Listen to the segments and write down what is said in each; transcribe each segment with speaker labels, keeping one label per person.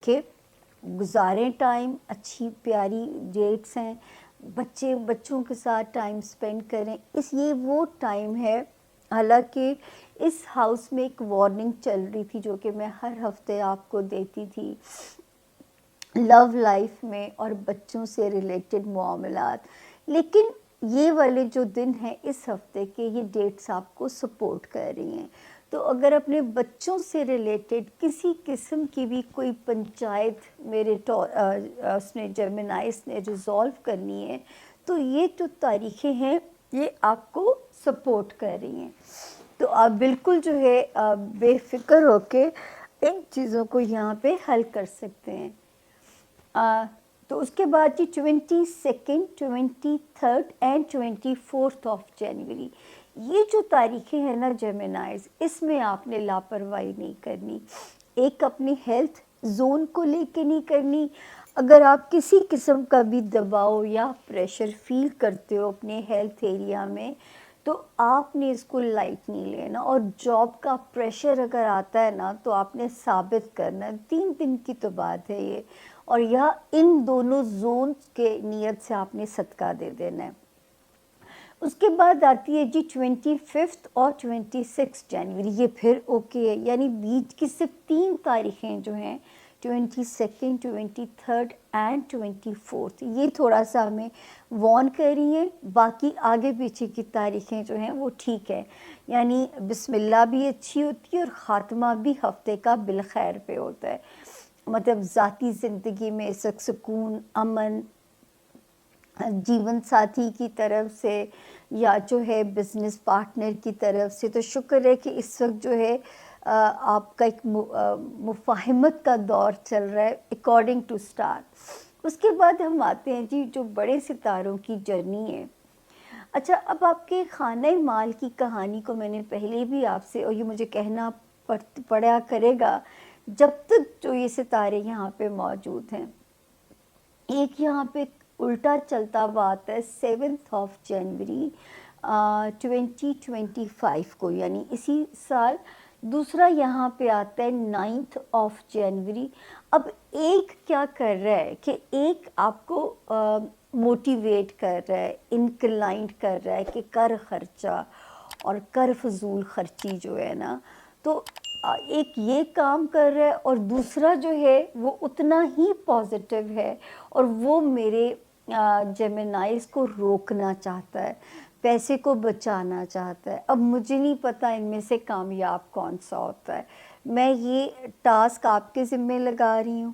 Speaker 1: کہ گزاریں ٹائم، اچھی پیاری ڈیٹس ہیں، بچوں کے ساتھ ٹائم سپینڈ کریں. یہ وہ ٹائم ہے. حالانکہ اس ہاؤس میں ایک وارننگ چل رہی تھی جو کہ میں ہر ہفتے آپ کو دیتی تھی لو لائف میں اور بچوں سے ریلیٹڈ معاملات، لیکن یہ والے جو دن ہیں اس ہفتے کے، یہ ڈیٹس آپ کو سپورٹ کر رہی ہیں. تو اگر اپنے بچوں سے ریلیٹڈ کسی قسم کی بھی کوئی پنچایت میرے اس نے جیمنائز نے ریزالو کرنی ہے تو یہ جو تاریخیں ہیں یہ آپ کو سپورٹ کر رہی ہیں. تو آپ بالکل جو ہے بے فکر ہو کے ان چیزوں کو یہاں پہ حل کر سکتے ہیں. تو اس کے بعد 22 23 اینڈ 24 آف جنوری، یہ جو تاریخیں ہیں نا جیمنائز، اس میں آپ نے لاپرواہی نہیں کرنی. ایک اپنی ہیلتھ زون کو لے کے نہیں کرنی. اگر آپ کسی قسم کا بھی دباؤ یا پریشر فیل کرتے ہو اپنے ہیلتھ ایریا میں تو آپ نے اس کو لائٹ نہیں لینا. اور جاب کا پریشر اگر آتا ہے نا تو آپ نے ثابت کرنا ہے. 3 دن کی تو بات ہے یہ، اور یہ ان دونوں زونز کے نیت سے آپ نے صدقہ دے دینا ہے. اس کے بعد آتی ہے 25 اور 26 جنوری، یہ پھر اوکے ہے. یعنی بیچ کی صرف 3 تاریخیں جو ہیں 22 23 اینڈ 24، یہ تھوڑا سا ہمیں وارن کر رہی ہیں. باقی آگے پیچھے کی تاریخیں جو ہیں وہ ٹھیک ہے. یعنی بسم اللہ بھی اچھی ہوتی ہے اور خاتمہ بھی ہفتے کا بالخیر پہ ہوتا ہے. مطلب ذاتی زندگی میں سکون، امن، جیون ساتھی کی طرف سے یا جو ہے بزنس پارٹنر کی طرف سے، تو شکر ہے کہ اس وقت جو ہے آپ کا ایک مفاہمت کا دور چل رہا ہے اکارڈنگ ٹو اسٹار. اس کے بعد ہم آتے ہیں جی جو بڑے ستاروں کی جرنی ہے. اچھا، اب آپ کے خانہ مال کی کہانی کو میں نے پہلے بھی آپ سے، اور یہ مجھے کہنا پڑا کرے گا جب تک جو یہ ستارے یہاں پہ موجود ہیں. ایک یہاں پہ الٹا چلتا ہوا آتا ہے 7 آف جنوری 2025 کو، یعنی اسی سال. دوسرا یہاں پہ آتا ہے 9 آف جنوری. اب ایک کیا کر رہا ہے کہ ایک آپ کو موٹیویٹ کر رہا ہے، انکلائنڈ کر رہا ہے کہ کر خرچہ اور کر فضول خرچی جو ہے نا، تو ایک یہ کام کر رہا ہے. اور دوسرا جو ہے وہ اتنا ہی پازیٹیو ہے اور وہ میرے جیمنائز کو روکنا چاہتا ہے، پیسے کو بچانا چاہتا ہے. اب مجھے نہیں پتا ان میں سے کامیاب کون سا ہوتا ہے. میں یہ ٹاسک آپ کے ذمے لگا رہی ہوں،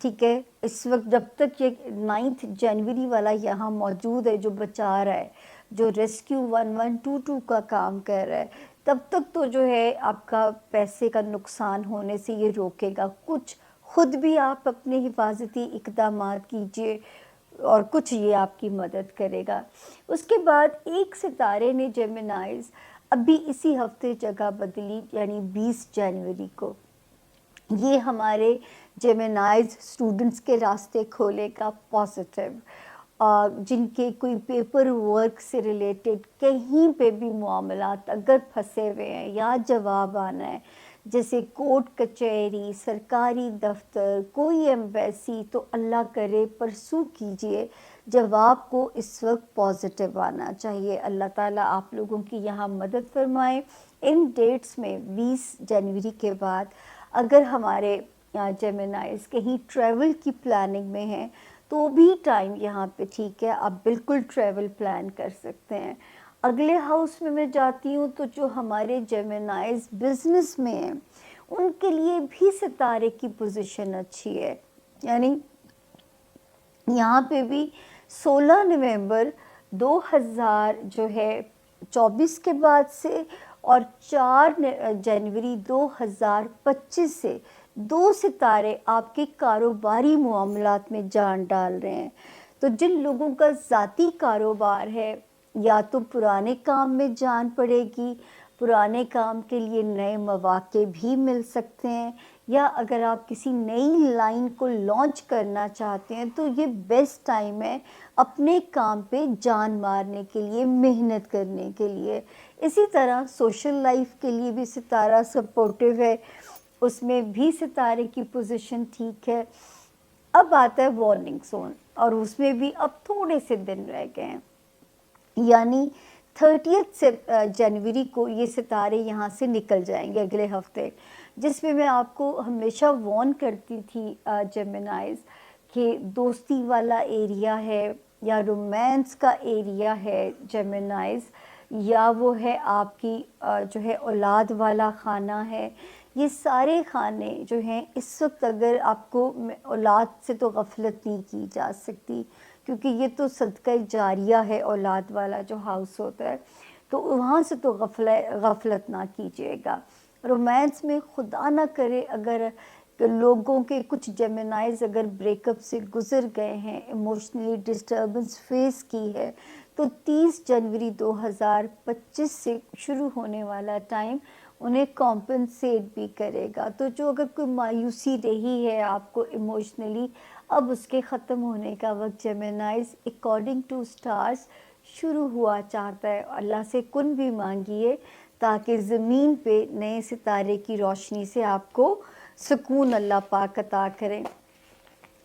Speaker 1: ٹھیک ہے. اس وقت جب تک یہ 9 جنوری والا یہاں موجود ہے جو بچا رہا ہے، جو ریسکیو 1122 کا کام کر رہا ہے، تب تک تو جو ہے آپ کا پیسے کا نقصان ہونے سے یہ روکے گا. کچھ خود بھی آپ اپنے حفاظتی اقدامات کیجئے اور کچھ یہ آپ کی مدد کرے گا. اس کے بعد ایک ستارے نے جیمنائز ابھی اسی ہفتے جگہ بدلی، یعنی 20 جنوری کو. یہ ہمارے جیمنائز اسٹوڈنٹس کے راستے کھولے گا پازیٹیو، جن کے کوئی پیپر ورک سے ریلیٹڈ کہیں پہ بھی معاملات اگر پھنسے ہوئے ہیں یا جواب آنا ہے، جیسے کورٹ کچہری، سرکاری دفتر، کوئی ایمبیسی، تو اللہ کرے پرسوں کیجئے. جواب کو اس وقت پازیٹیو آنا چاہیے. اللہ تعالیٰ آپ لوگوں کی یہاں مدد فرمائے. ان ڈیٹس میں 20 جنوری کے بعد اگر ہمارے جیمنائز کہیں ٹریول کی پلاننگ میں ہیں تو بھی ٹائم یہاں پہ ٹھیک ہے، آپ بالکل ٹریول پلان کر سکتے ہیں. اگلے ہاؤس میں جاتی ہوں تو جو ہمارے جیمنائز بزنس میں ہیں ان کے لیے بھی ستارے کی پوزیشن اچھی ہے. یعنی یہاں پہ بھی 16 نومبر 2024 کے بعد سے اور 4 جنوری 2025 سے 2 ستارے آپ کے کاروباری معاملات میں جان ڈال رہے ہیں. تو جن لوگوں کا ذاتی کاروبار ہے یا تو پرانے کام میں جان پڑے گی، پرانے کام کے لیے نئے مواقع بھی مل سکتے ہیں، یا اگر آپ کسی نئی لائن کو لانچ کرنا چاہتے ہیں تو یہ بیسٹ ٹائم ہے اپنے کام پہ جان مارنے کے لیے، محنت کرنے کے لیے. اسی طرح سوشل لائف کے لیے بھی ستارہ سپورٹیو ہے. اس میں بھی ستارے کی پوزیشن ٹھیک ہے. اب آتا ہے وارننگ زون، اور اس میں بھی اب تھوڑے سے دن رہ گئے ہیں، یعنی 30 سے جنوری کو یہ ستارے یہاں سے نکل جائیں گے اگلے ہفتے، جس میں آپ کو ہمیشہ وارن کرتی تھی جیمنائز کہ دوستی والا ایریا ہے یا رومانس کا ایریا ہے جیمنائز، یا وہ ہے آپ کی جو ہے اولاد والا خانہ ہے. یہ سارے خانے جو ہیں اس وقت اگر آپ کو اولاد سے تو غفلت نہیں کی جا سکتی، کیونکہ یہ تو صدقہ جاریہ ہے اولاد والا جو ہاؤس ہوتا ہے، تو وہاں سے تو غفلت نہ کیجیے گا. رومانس میں خدا نہ کرے اگر لوگوں کے کچھ جیمنائز اگر بریک اپ سے گزر گئے ہیں، ایموشنلی ڈسٹربنس فیس کی ہے، تو 30 جنوری 2025 سے شروع ہونے والا ٹائم انہیں کمپنسیٹ بھی کرے گا. تو جو اگر کوئی مایوسی رہی ہے آپ کو ایموشنلی، اب اس کے ختم ہونے کا وقت جیمنائز اکارڈنگ ٹو سٹارز شروع ہوا چاہتا ہے. اللہ سے کن بھی مانگیے تاکہ زمین پہ نئے ستارے کی روشنی سے آپ کو سکون اللہ پاک عطا کریں.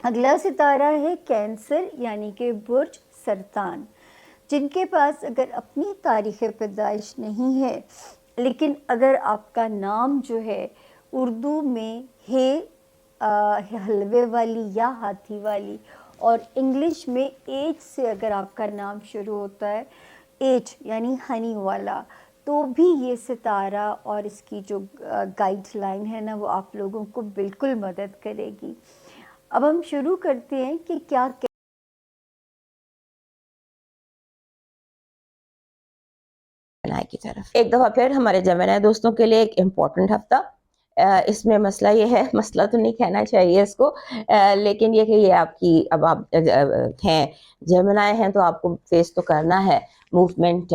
Speaker 1: اگلا ستارہ ہے کینسر، یعنی کہ برج سرطان. جن کے پاس اگر اپنی تاریخ پیدائش نہیں ہے، لیکن اگر آپ کا نام جو ہے اردو میں ہے حلوے والی یا ہاتھی والی، اور انگلش میں ایج سے اگر آپ کا نام شروع ہوتا ہے، ایج یعنی ہنی والا، تو بھی یہ ستارہ اور اس کی جو گائیڈ لائن ہے نا وہ آپ لوگوں کو بالکل مدد کرے گی. اب ہم شروع کرتے ہیں کہ کیا
Speaker 2: کی طرف. ایک دفعہ پھر ہمارے جیمنائی دوستوں کے لیے ایک امپورٹنٹ ہفتہ. اس میں مسئلہ یہ ہے، مسئلہ تو نہیں کہنا چاہیے اس کو، لیکن یہ کہ یہ آپ کی اب آپ ہیں جیمنائی ہیں تو آپ کو فیس تو کرنا ہے موومنٹ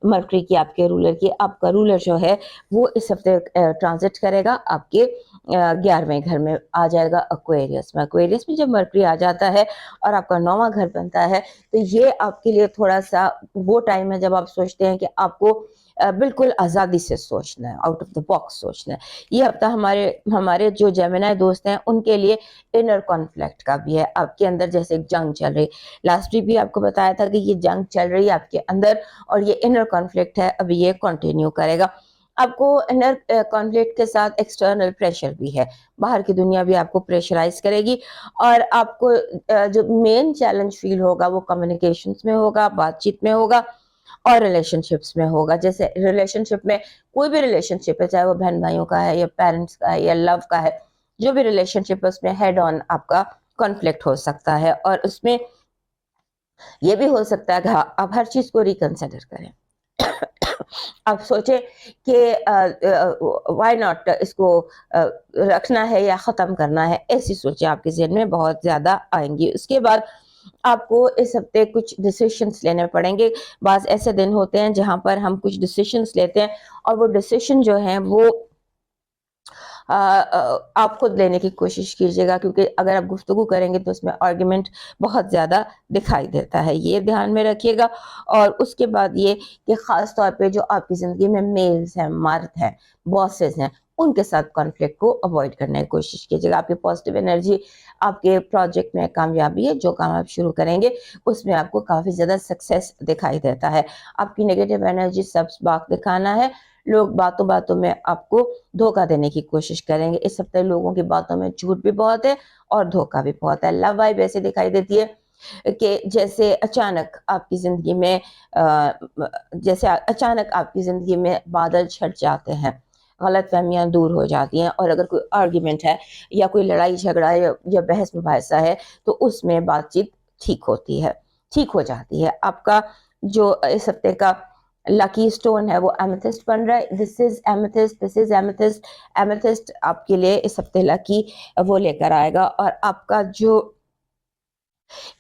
Speaker 2: مرکری کی، آپ کے رولر کی. آپ کا رولر جو ہے وہ اس ہفتے ٹرانزٹ کرے گا آپ کے 11ویں گھر میں، آ جائے گا ایکویریس میں. ایکویریس میں جب مرکری آ جاتا ہے اور آپ کا 9واں گھر بنتا ہے، تو یہ آپ کے لیے تھوڑا سا وہ ٹائم ہے جب آپ سوچتے ہیں کہ آپ کو بالکل آزادی سے سوچنا ہے، آؤٹ آف دا باکس سوچنا ہے. یہ ہفتہ ہمارے جو جیمنائی دوست ہیں ان کے لیے انر کانفلکٹ کا بھی ہے. آپ کے اندر جیسے ایک جنگ چل رہی، لاسٹ ویک بھی آپ کو بتایا تھا کہ یہ جنگ چل رہی ہے آپ کے اندر، اور یہ انر کانفلکٹ ہے، ابھی یہ کنٹینیو کرے گا. آپ کو انر کانفلکٹ کے ساتھ ایکسٹرنل پریشر بھی ہے، باہر کی دنیا بھی آپ کو پریشرائز کرے گی، اور آپ کو جو مین چیلنج فیل ہوگا وہ کمیونیکیشنز میں ہوگا، بات چیت میں ہوگا، اور ریلیشن شپس میں ہوگا. جیسے ریلیشن شپ میں کوئی بھی ریلیشن شپ ہے، چاہے وہ بہن بھائیوں کا ہے یا پیرنٹس کا ہے یا لو کا ہے، جو بھی ریلیشن شپ ہے اس میں ہیڈ آن آپ کا کانفلکٹ ہو سکتا ہے، اور اس میں یہ بھی ہو سکتا ہے کہ آپ ہر چیز کو ریکنسیڈر کریں. آپ سوچیں کہ وائی ناٹ اس کو رکھنا ہے یا ختم کرنا ہے، ایسی سوچیں آپ کے ذہن میں بہت زیادہ آئیں گی. اس کے بعد آپ کو اس ہفتے کچھ ڈیسیشنز لینے پڑیں گے. بعض ایسے دن ہوتے ہیں جہاں پر ہم کچھ ڈیسیشنز لیتے ہیں، اور وہ ڈیسیشن جو ہیں وہ آپ خود لینے کی کوشش کیجیے گا، کیونکہ اگر آپ گفتگو کریں گے تو اس میں آرگیومنٹ بہت زیادہ دکھائی دیتا ہے، یہ دھیان میں رکھیے گا. اور اس کے بعد یہ کہ خاص طور پہ جو آپ کی زندگی میں میلز ہیں، مرد ہیں، باسز ہیں، ان کے ساتھ کانفلکٹ کو اوائڈ کرنے کی کوشش کیجیے گا. آپ کی پازیٹیو انرجی آپ کے پروجیکٹ میں کامیابی ہے، جو کام آپ شروع کریں گے اس میں آپ کو کافی زیادہ سکسیس دکھائی دیتا ہے. آپ کی نیگیٹو انرجی سب باغ دکھانا ہے. لوگ باتوں باتوں میں آپ کو دھوکہ دینے کی کوشش کریں گے. اس ہفتے لوگوں کی باتوں میں جھوٹ بھی بہت ہے اور دھوکہ بھی بہت ہے. لو وائب ایسے دکھائی دیتی ہے کہ جیسے اچانک آپ کی زندگی میں بادل چھٹ جاتے ہیں، غلط فہمیاں دور ہو جاتی ہیں، اور اگر کوئی آرگیومنٹ ہے یا کوئی لڑائی جھگڑا یا بحث مباحثہ ہے تو اس میں بات چیت ٹھیک ہو جاتی ہے. آپ کا جو اس ہفتے کا لکی سٹون ہے وہ ایمیتھسٹ بن رہا ہے. دس از ایمیتھسٹ. ایمیتھسٹ آپ کے لیے اس ہفتے لکی وہ لے کر آئے گا. اور آپ کا جو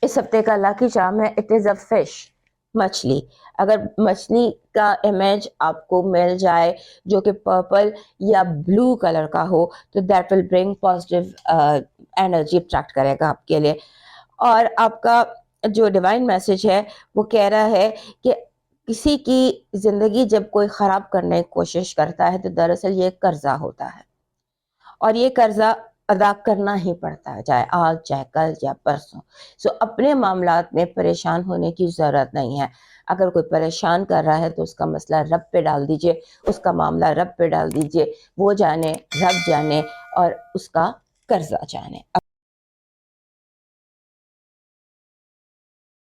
Speaker 2: اس ہفتے کا لکی چارم ہے اٹ از اے فش، مچھلی. اگر مچھلی کا امیج آپ کو مل جائے جو کہ پرپل یا بلو کلر کا ہو تو that will bring positive energy attract کرے گا آپ کے لیے. اور آپ کا جو ڈیوائن میسج ہے وہ کہہ رہا ہے کہ کسی کی زندگی جب کوئی خراب کرنے کی کوشش کرتا ہے تو دراصل یہ قرضہ ہوتا ہے، اور یہ قرضہ ادا کرنا ہی پڑتا ہے، چاہے آج چاہے کل یا پرسوں. سو اپنے معاملات میں پریشان ہونے کی ضرورت نہیں ہے. اگر کوئی پریشان کر رہا ہے تو اس کا مسئلہ رب پہ ڈال دیجئے، اس کا معاملہ رب پہ ڈال دیجئے، وہ جانے، رب جانے اور اس کا قرضہ جانے.